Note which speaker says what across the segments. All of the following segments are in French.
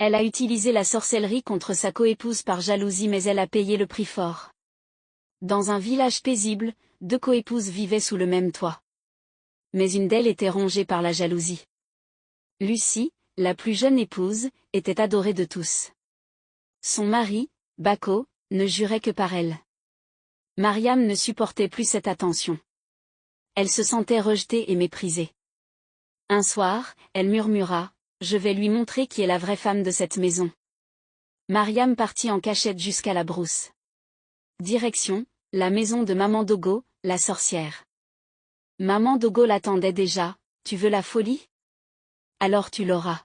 Speaker 1: Elle a utilisé la sorcellerie contre sa coépouse par jalousie, mais elle a payé le prix fort. Dans un village paisible, 2 coépouses vivaient sous le même toit. Mais une d'elles était rongée par la jalousie. Lucie, la plus jeune épouse, était adorée de tous. Son mari, Bacco, ne jurait que par elle. Mariam ne supportait plus cette attention. Elle se sentait rejetée et méprisée. Un soir, elle murmura: « Je vais lui montrer qui est la vraie femme de cette maison. » Mariam partit en cachette jusqu'à la brousse. Direction, la maison de Maman Dogo, la sorcière. Maman Dogo l'attendait déjà. « Tu veux la folie? Alors tu l'auras. »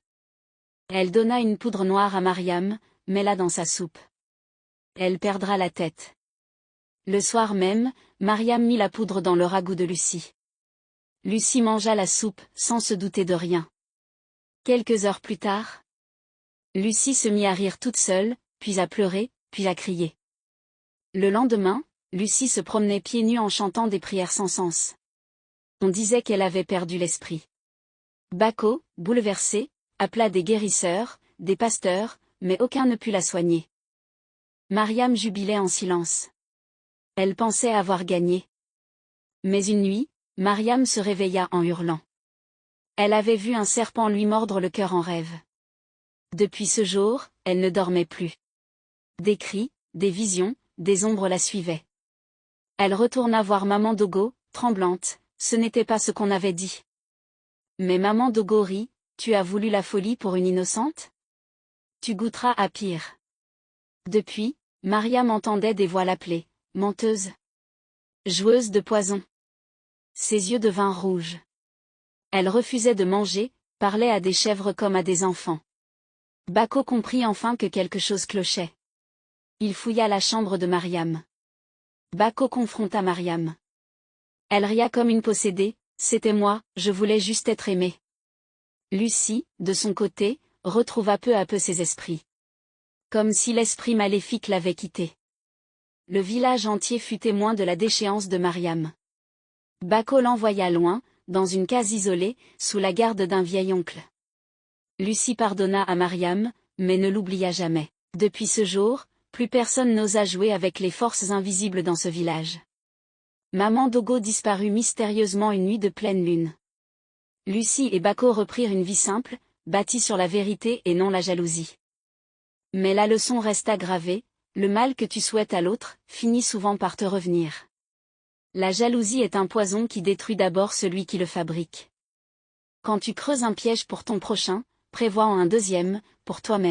Speaker 1: Elle donna une poudre noire à Mariam, « Mets-la dans sa soupe. Elle perdra la tête. » Le soir même, Mariam mit la poudre dans le ragoût de Lucie. Lucie mangea la soupe, sans se douter de rien. Quelques heures plus tard, Lucie se mit à rire toute seule, puis à pleurer, puis à crier. Le lendemain, Lucie se promenait pieds nus en chantant des prières sans sens. On disait qu'elle avait perdu l'esprit. Bacco, bouleversé, appela des guérisseurs, des pasteurs, mais aucun ne put la soigner. Mariam jubilait en silence. Elle pensait avoir gagné. Mais une nuit, Mariam se réveilla en hurlant. Elle avait vu un serpent lui mordre le cœur en rêve. Depuis ce jour, elle ne dormait plus. Des cris, des visions, des ombres la suivaient. Elle retourna voir Maman Dogo, tremblante. Ce n'était pas ce qu'on avait dit. Mais Maman Dogo rit: « Tu as voulu la folie pour une innocente? Tu goûteras à pire. » Depuis, Mariam entendait des voix l'appeler: « Menteuse. Joueuse de poison. » Ses yeux devinrent rouges. Elle refusait de manger, parlait à des chèvres comme à des enfants. Bacco comprit enfin que quelque chose clochait. Il fouilla la chambre de Mariam. Bacco confronta Mariam. Elle ria comme une possédée: « C'était moi, je voulais juste être aimée. » Lucie, de son côté, retrouva peu à peu ses esprits. Comme si l'esprit maléfique l'avait quittée. Le village entier fut témoin de la déchéance de Mariam. Bacco l'envoya loin, dans une case isolée, sous la garde d'un vieil oncle. Lucie pardonna à Mariam, mais ne l'oublia jamais. Depuis ce jour, plus personne n'osa jouer avec les forces invisibles dans ce village. Maman Dogo disparut mystérieusement une nuit de pleine lune. Lucie et Bacco reprirent une vie simple, bâtie sur la vérité et non la jalousie. Mais la leçon resta gravée: le mal que tu souhaites à l'autre finit souvent par te revenir. La jalousie est un poison qui détruit d'abord celui qui le fabrique. Quand tu creuses un piège pour ton prochain, prévois-en un deuxième, pour toi-même.